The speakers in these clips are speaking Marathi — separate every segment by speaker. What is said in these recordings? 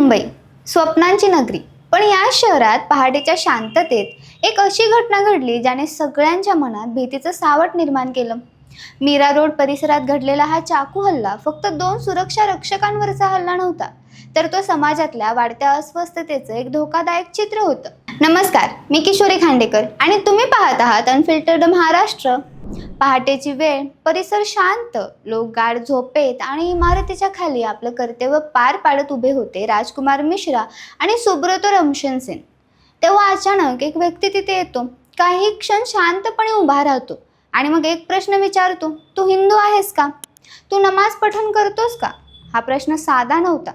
Speaker 1: मुंबई स्वप्नांची नगरी. पण या शहरात पहाटेच्या शांततेत एक अशी घटना घडली ज्याने सगळ्यांच्या मनात भीतीचं सावट निर्माण केलं. मीरा रोड परिसरात घडलेला हा चाकू हल्ला फक्त दोन सुरक्षा रक्षकांवरचा हल्ला नव्हता, तर तो समाजातल्या वाढत्या अस्वस्थतेचं एक धोकादायक चित्र होतं. नमस्कार, मी किशोरी खांडेकर आणि तुम्ही पाहत आहात अनफिल्टर्ड महाराष्ट्र. पहाटेची वेळ, परिसर शांत, लोक गाढ झोपेत आणि इमारतीच्या खाली आपलं कर्तव्य पार पाडत उभे होते राजकुमार मिश्रा आणि सुब्रतो रमशन सेन. तेव्हा अचानक एक व्यक्ती तिथे येतो, काही क्षण शांतपणे उभा राहतो आणि मग एक प्रश्न विचारतो, तू हिंदू आहेस का? तू नमाज पठण करतोस का? हा प्रश्न साधा नव्हता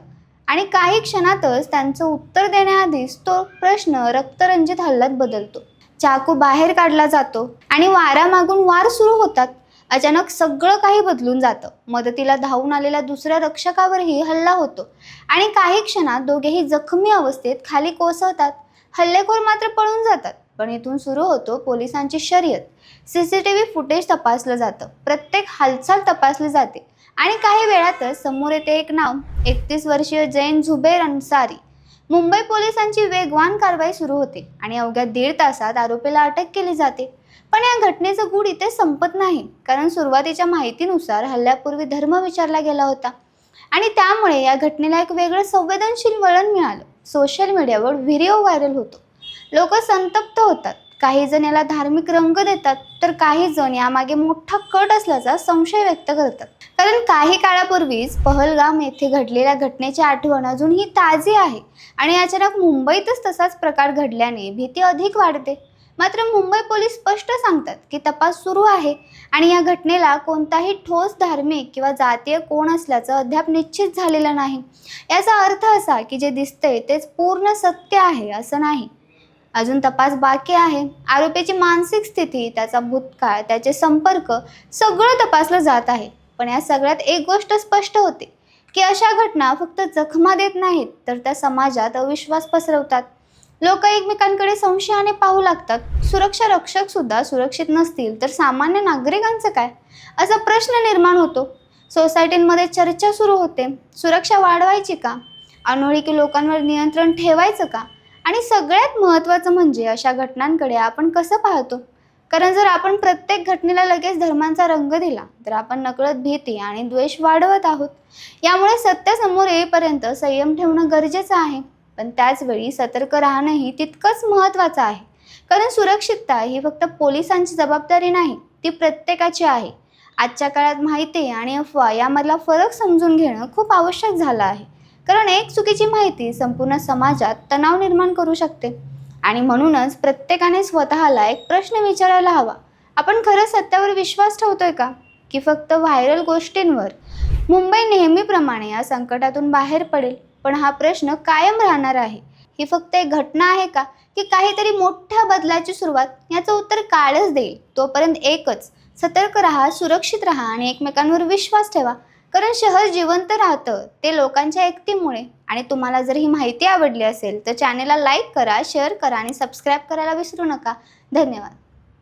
Speaker 1: आणि काही क्षणातच त्यांचं उत्तर देण्याआधीच तो प्रश्न रक्तरंजित हल्ल्यात बदलतो. चाकू बाहेर काढला जातो आणि वारा मागून वार सुरू होतात. अचानक सगळं काही बदलून जातं. मदतीला धावून आलेल्या दुसऱ्या रक्षकावरही हल्ला होतो आणि काही क्षणात दोघेही जखमी अवस्थेत खाली कोसळतात. हल्लेखोर मात्र पळून जातात. पण इथून सुरू होतो पोलिसांची शर्यत. CCTV फुटेज तपासलं जातं, प्रत्येक हालचाल तपासली जाते आणि काही वेळातच समोर येते एक नाव, 31 वर्षीय जैन झुबेर अन्सारी. मुंबई पोलिसांची वेगवान कारवाई सुरू होते आणि अवघ्या 1.5 तासात आरोपीला अटक केली जाते. पण या घटनेचं गूढ इथे संपत नाही, कारण सुरुवातीच्या माहितीनुसार हल्ल्यापूर्वी धर्म विचारला गेला होता आणि त्यामुळे या घटनेला एक वेगळं संवेदनशील वळण मिळालं. सोशल मीडियावर व्हिडिओ व्हायरल होतो, लोक संतप्त होतात, काही जण याला धार्मिक रंग देतात, तर काही जण यामागे मोठा कट असल्याचा संशय व्यक्त करतात. कारण काही काळापूर्वीच पहलगाम येथे घडलेल्या घटनेची आठवण अजूनही ताजी आहे आणि अचानक मुंबईतच तसाच प्रकार घडल्याने भीती अधिक वाढते. मात्र मुंबई पोलीस स्पष्ट सांगतात की तपास सुरू आहे आणि या घटनेला कोणताही ठोस धार्मिक किंवा जातीय कोण असल्याचं अद्याप निश्चित झालेलं नाही. याचा अर्थ असा की जे दिसतंय तेच पूर्ण सत्य आहे असं नाही. अजून तपास बाकी आहे. आरोपीची मानसिक स्थिती, त्याचा भूतकाळ, त्याचे संपर्क सगळं तपासलं जात आहे. पण या सगळ्यात एक गोष्ट स्पष्ट होते की अशा घटना फक्त जखमा देत नाहीत, तर त्या समाजात अविश्वास पसरवतात. लोक एकमेकांकडे संशयाने पाहू लागतात. सुरक्षा रक्षक सुद्धा सुरक्षित नसतील तर सामान्य नागरिकांचं काय, असा प्रश्न निर्माण होतो. सोसायटींमध्ये चर्चा सुरू होते, सुरक्षा वाढवायची का, अनोळखी लोकांवर नियंत्रण ठेवायचं का? आणि सगळ्यात महत्त्वाचं म्हणजे अशा घटनांकडे आपण कसं पाहतो. कारण जर आपण प्रत्येक घटनेला लगेच धर्मांचा रंग दिला तर आपण नकळत भीती आणि द्वेष वाढवत आहोत. यामुळे सत्य समोर येईपर्यंत संयम ठेवणं गरजेचं आहे, पण त्याचवेळी सतर्क राहणंही तितकंच महत्त्वाचं आहे. कारण सुरक्षितता ही फक्त पोलिसांची जबाबदारी नाही, ती प्रत्येकाची आहे. आजच्या काळात माहिती आणि अफवा यामधला फरक समजून घेणं खूप आवश्यक झालं आहे. कारण एक चुकीची माहिती संपूर्ण समाजात तणाव निर्माण करू शकते आणि म्हणूनच प्रत्येकाने स्वतःला एक प्रश्न विचारायला हवा, आपण खरंच सत्यावर विश्वास ठेवतोय का, की फक्त व्हायरल गोष्टींवर? मुंबई नेहमीप्रमाणे या संकटातून बाहेर पडेल, पण हा प्रश्न कायम राहणार आहे. ही फक्त एक घटना आहे का, की काहीतरी मोठ्या बदलाची सुरुवात? याचं उत्तर काळच देईल. तोपर्यंत एकच, सतर्क राहा, सुरक्षित राहा आणि एकमेकांवर विश्वास ठेवा. कारण शहर जिवंत राहतं ते लोकांच्या एकतेमुळे. आणि तुम्हाला जर ही माहिती आवडली असेल तर चॅनेलला लाईक करा, शेअर करा आणि सबस्क्राईब करायला विसरू नका. धन्यवाद.